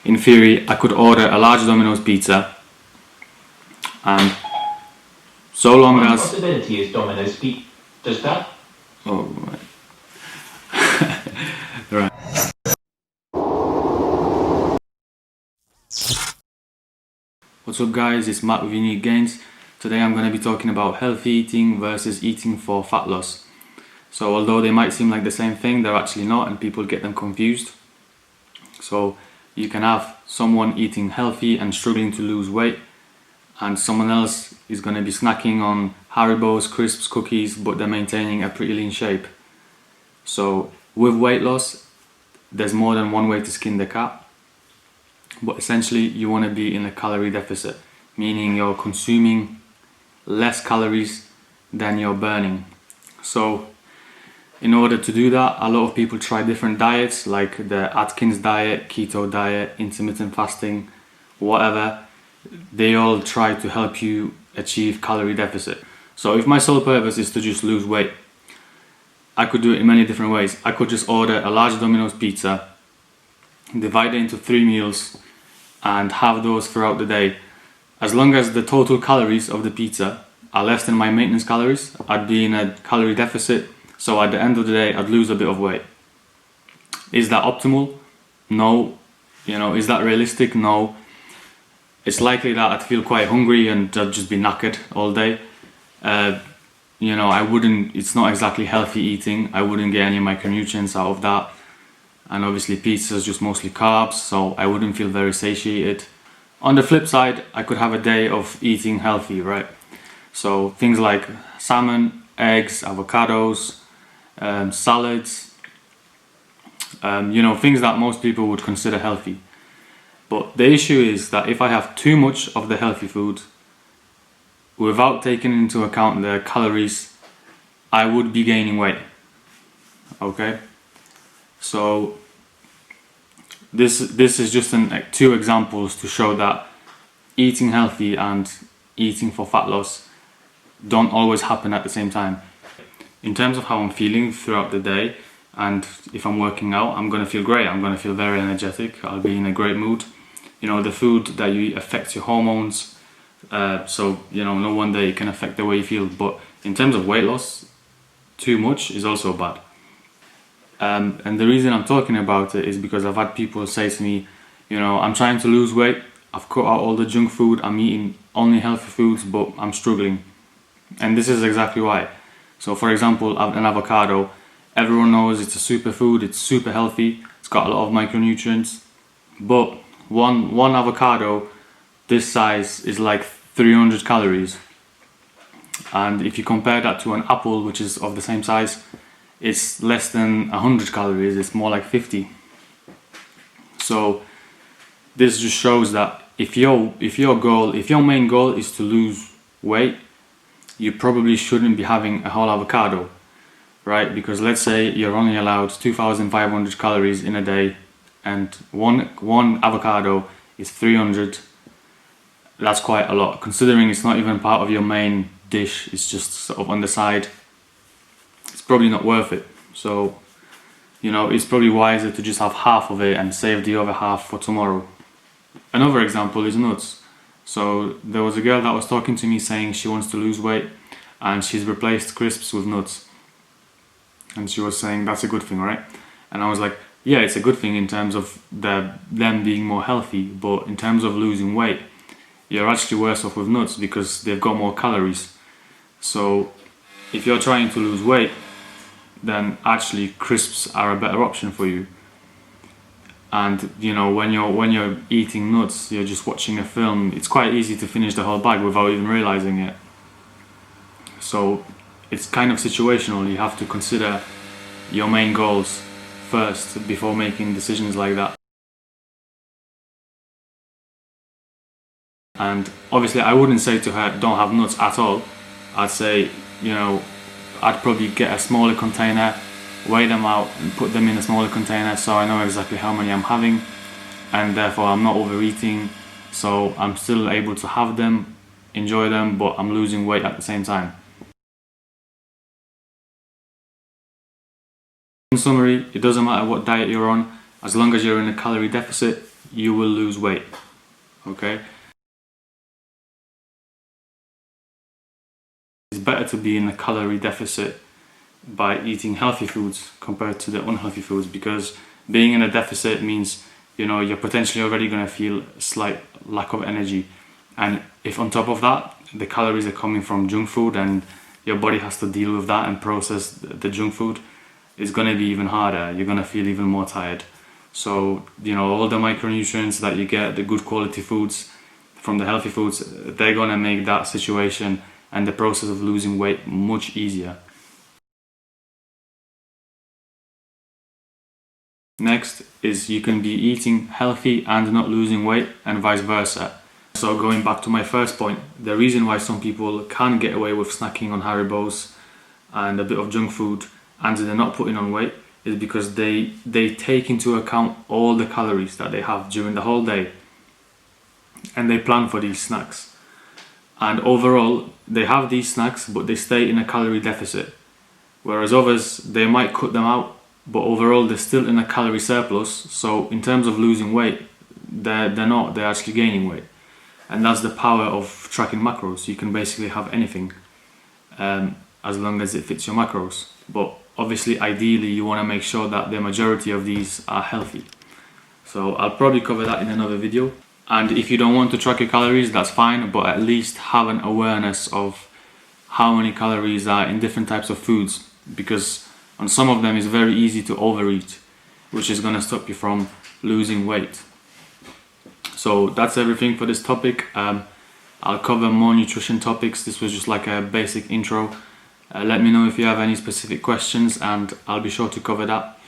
in theory, I could order a large Domino's pizza, and so long One as... possibility is Domino's pizza. Does that? Oh, right. What's up guys, it's Matt with Unique Gains. Today I'm going to be talking about healthy eating versus eating for fat loss. So although they might seem like the same thing, they're actually not, and people get them confused. So you can have someone eating healthy and struggling to lose weight, and someone else is going to be snacking on Haribo's, crisps, cookies, but they're maintaining a pretty lean shape. So with weight loss, there's more than one way to skin the cat. But essentially you want to be in a calorie deficit, meaning you're consuming less calories than you're burning. So in order to do that, a lot of people try different diets like the Atkins diet, keto diet, intermittent fasting, whatever. They all try to help you achieve calorie deficit. So if my sole purpose is to just lose weight, I could do it in many different ways. I could just order a large Domino's pizza, divide it into 3 meals, and have those throughout the day. As long as the total calories of the pizza are less than my maintenance calories, I'd be in a calorie deficit, so at the end of the day I'd lose a bit of weight. Is that optimal? No. Is that realistic? No. It's likely that I'd feel quite hungry and I'd just be knackered all day. It's not exactly healthy eating. I wouldn't get any micronutrients out of that. And obviously pizza is just mostly carbs, so I wouldn't feel very satiated. On the flip side, I could have a day of eating healthy, right? So things like salmon, eggs, avocados, salads, things that most people would consider healthy. But the issue is that if I have too much of the healthy food without taking into account the calories, I would be gaining weight. Okay? So this is just two examples to show that eating healthy and eating for fat loss don't always happen at the same time. In terms of how I'm feeling throughout the day, and if I'm working out, I'm going to feel great. I'm going to feel very energetic. I'll be in a great mood. The food that you eat affects your hormones, so no wonder it can affect the way you feel. But in terms of weight loss, too much is also bad. And the reason I'm talking about it is because I've had people say to me, I'm trying to lose weight, I've cut out all the junk food, I'm eating only healthy foods, but I'm struggling. And this is exactly why. So for example, an avocado, everyone knows it's a superfood, it's super healthy, it's got a lot of micronutrients, but one avocado this size is like 300 calories. And if you compare that to an apple, which is of the same size, it's less than 100 calories, it's more like 50. So this just shows that if your main goal is to lose weight, you probably shouldn't be having a whole avocado, right? Because let's say you're only allowed 2,500 calories in a day, and one avocado is 300. That's quite a lot, considering it's not even part of your main dish, it's just sort of on the side. It's probably not worth it. So it's probably wiser to just have half of it and save the other half for tomorrow. Another example is nuts. So there was a girl that was talking to me saying she wants to lose weight and she's replaced crisps with nuts, and she was saying that's a good thing, right? And I was like, yeah, it's a good thing in terms of them being more healthy, but in terms of losing weight, you're actually worse off with nuts because they've got more calories. So if you're trying to lose weight, then actually crisps are a better option for you. And when you're eating nuts, you're just watching a film. It's quite easy to finish the whole bag without even realizing it. So it's kind of situational. You have to consider your main goals first before making decisions like that. And obviously I wouldn't say to her don't have nuts at all. I'd say I'd probably get a smaller container, weigh them out and put them in a smaller container so I know exactly how many I'm having, and therefore I'm not overeating, so I'm still able to have them, enjoy them, but I'm losing weight at the same time. In summary, it doesn't matter what diet you're on, as long as you're in a calorie deficit, you will lose weight. Okay? It's better to be in a calorie deficit by eating healthy foods compared to the unhealthy foods, because being in a deficit means, you know, you're potentially already going to feel a slight lack of energy, and if on top of that the calories are coming from junk food and your body has to deal with that and process the junk food, it's going to be even harder. You're going to feel even more tired. So, you know, all the micronutrients that you get, the good quality foods from the healthy foods, they're going to make that situation and the process of losing weight much easier. Next is you can be eating healthy and not losing weight, and vice versa. So going back to my first point, the reason why some people can get away with snacking on Haribos and a bit of junk food and they're not putting on weight is because they take into account all the calories that they have during the whole day, and they plan for these snacks. And overall, they have these snacks, but they stay in a calorie deficit. Whereas others, they might cut them out, but overall they're still in a calorie surplus. So in terms of losing weight, they're not, they're actually gaining weight. And that's the power of tracking macros. You can basically have anything as long as it fits your macros. But obviously, ideally, you want to make sure that the majority of these are healthy. So I'll probably cover that in another video. And if you don't want to track your calories, that's fine, but at least have an awareness of how many calories are in different types of foods, because on some of them it's very easy to overeat, which is going to stop you from losing weight. So that's everything for this topic. I'll cover more nutrition topics. This was just like a basic intro. Let me know if you have any specific questions and I'll be sure to cover that.